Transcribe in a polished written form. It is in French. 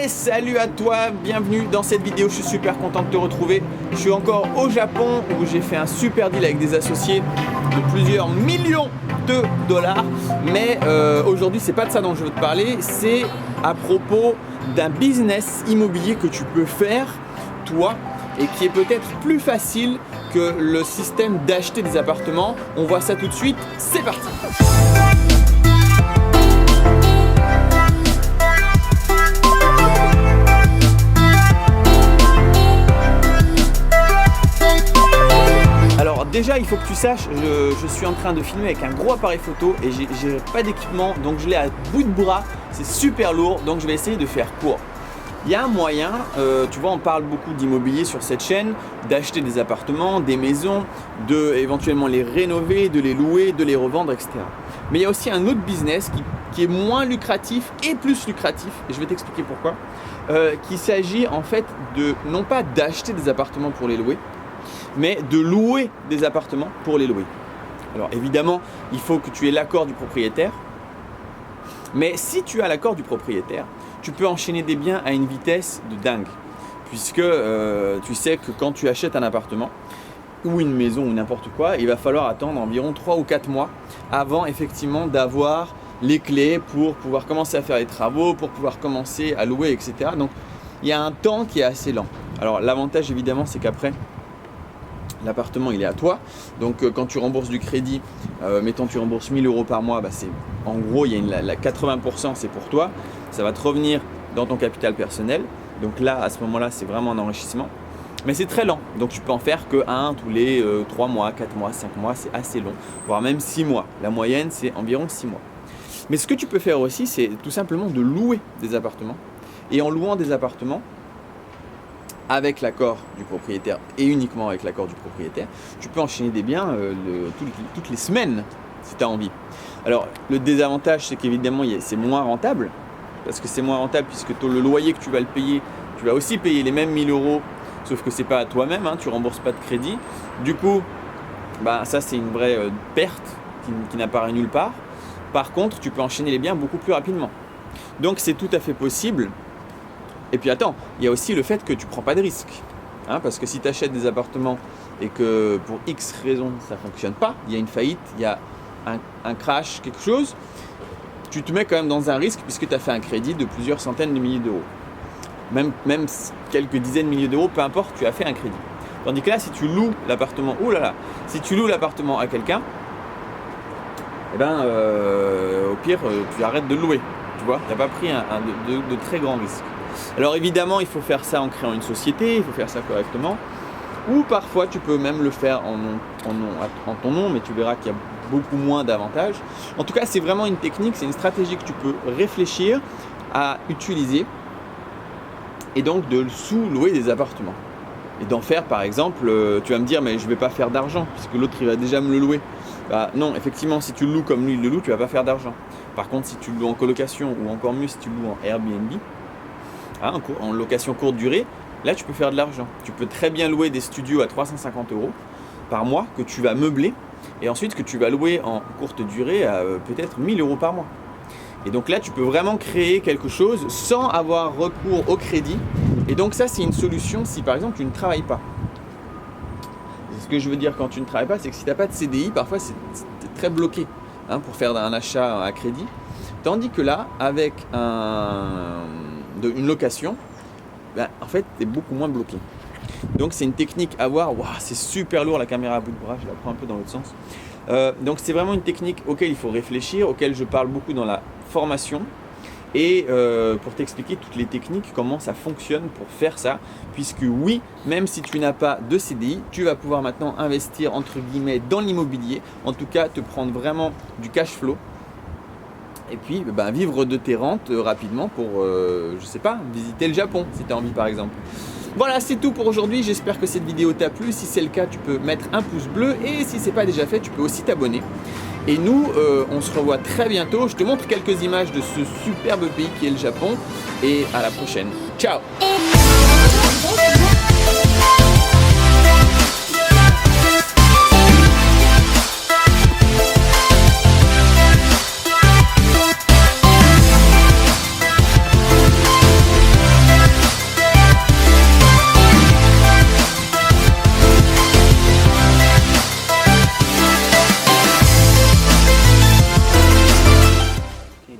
Salut à toi, bienvenue dans cette vidéo, je suis super content de te retrouver. Je suis encore au Japon où j'ai fait un super deal avec des associés de plusieurs millions de dollars. Mais aujourd'hui, c'est pas de ça dont je veux te parler, c'est à propos d'un business immobilier que tu peux faire, toi, et qui est peut-être plus facile que le système d'acheter des appartements. On voit ça tout de suite, c'est parti! Déjà, il faut que tu saches, je suis en train de filmer avec un gros appareil photo et j'ai pas d'équipement, donc je l'ai à bout de bras, c'est super lourd, donc je vais essayer de faire court. Il y a un moyen, tu vois, on parle beaucoup d'immobilier sur cette chaîne, d'acheter des appartements, des maisons, de éventuellement les rénover, de les louer, de les revendre, etc. Mais il y a aussi un autre business qui est moins lucratif et plus lucratif, et je vais t'expliquer pourquoi, qu'il s'agit en fait de, non pas d'acheter des appartements pour les louer, mais de louer des appartements pour les louer. Alors évidemment, il faut que tu aies l'accord du propriétaire, mais si tu as l'accord du propriétaire, tu peux enchaîner des biens à une vitesse de dingue, puisque tu sais que quand tu achètes un appartement ou une maison ou n'importe quoi, il va falloir attendre environ 3 ou 4 mois avant effectivement d'avoir les clés pour pouvoir commencer à faire les travaux, pour pouvoir commencer à louer, etc. Donc il y a un temps qui est assez lent. Alors l'avantage évidemment, c'est qu'après, l'appartement il est à toi, donc quand tu rembourses du crédit, mettons tu rembourses 1000 € par mois, bah, c'est, en gros il y a la 80% c'est pour toi, ça va te revenir dans ton capital personnel, donc là à ce moment là c'est vraiment un enrichissement, mais c'est très lent, donc tu peux en faire que un tous les 3 mois, 4 mois, 5 mois, c'est assez long, voire même 6 mois, la moyenne c'est environ 6 mois. Mais ce que tu peux faire aussi, c'est tout simplement de louer des appartements, et en louant des appartements, avec l'accord du propriétaire et uniquement avec l'accord du propriétaire, tu peux enchaîner des biens toutes les semaines si tu as envie. Alors le désavantage, c'est qu'évidemment c'est moins rentable, parce que c'est moins rentable puisque le loyer que tu vas le payer, tu vas aussi payer les mêmes 1000 €, sauf que c'est pas à toi-même, hein, tu rembourses pas de crédit. Du coup, bah, ça c'est une vraie perte qui n'apparaît nulle part. Par contre, tu peux enchaîner les biens beaucoup plus rapidement. Donc c'est tout à fait possible. Et puis attends, il y a aussi le fait que tu ne prends pas de risque. Hein, parce que si tu achètes des appartements et que pour X raisons ça ne fonctionne pas, il y a une faillite, il y a un crash, quelque chose, tu te mets quand même dans un risque puisque tu as fait un crédit de plusieurs centaines de milliers d'euros. Même quelques dizaines de milliers d'euros, peu importe, tu as fait un crédit. Tandis que là, si tu loues l'appartement, si tu loues l'appartement à quelqu'un, eh ben, au pire, tu arrêtes de le louer. Tu vois, tu n'as pas pris de très grands risques. Alors évidemment, il faut faire ça en créant une société, il faut faire ça correctement. Ou parfois, tu peux même le faire en ton nom, mais tu verras qu'il y a beaucoup moins d'avantages. En tout cas, c'est vraiment une technique, c'est une stratégie que tu peux réfléchir à utiliser et donc de sous-louer des appartements. Et d'en faire par exemple, tu vas me dire, mais je ne vais pas faire d'argent puisque l'autre il va déjà me le louer. Bah, non, effectivement, si tu le loues comme lui il le loue, tu ne vas pas faire d'argent. Par contre, si tu le loues en colocation ou encore mieux si tu le loues en Airbnb, en location courte durée, là tu peux faire de l'argent. Tu peux très bien louer des studios à 350 € par mois que tu vas meubler et ensuite que tu vas louer en courte durée à peut-être 1000 € par mois. Et donc là tu peux vraiment créer quelque chose sans avoir recours au crédit. Et donc ça c'est une solution si par exemple tu ne travailles pas. Et ce que je veux dire quand tu ne travailles pas, c'est que si tu n'as pas de CDI, parfois c'est très bloqué pour faire un achat à crédit. Tandis que là, avec une location, en fait, tu es beaucoup moins bloqué. Donc, c'est une technique à voir. Waouh, c'est super lourd la caméra à bout de bras, je la prends un peu dans l'autre sens. Donc, c'est vraiment une technique auquel il faut réfléchir, auquel je parle beaucoup dans la formation. Et pour t'expliquer toutes les techniques, comment ça fonctionne pour faire ça. Puisque oui, même si tu n'as pas de CDI, tu vas pouvoir maintenant investir entre guillemets dans l'immobilier. En tout cas, te prendre vraiment du cash flow. Et puis vivre de tes rentes rapidement pour, je sais pas, visiter le Japon si tu as envie par exemple. Voilà, c'est tout pour aujourd'hui. J'espère que cette vidéo t'a plu. Si c'est le cas, tu peux mettre un pouce bleu. Et si ce n'est pas déjà fait, tu peux aussi t'abonner. Et nous, on se revoit très bientôt. Je te montre quelques images de ce superbe pays qui est le Japon. Et à la prochaine. Ciao!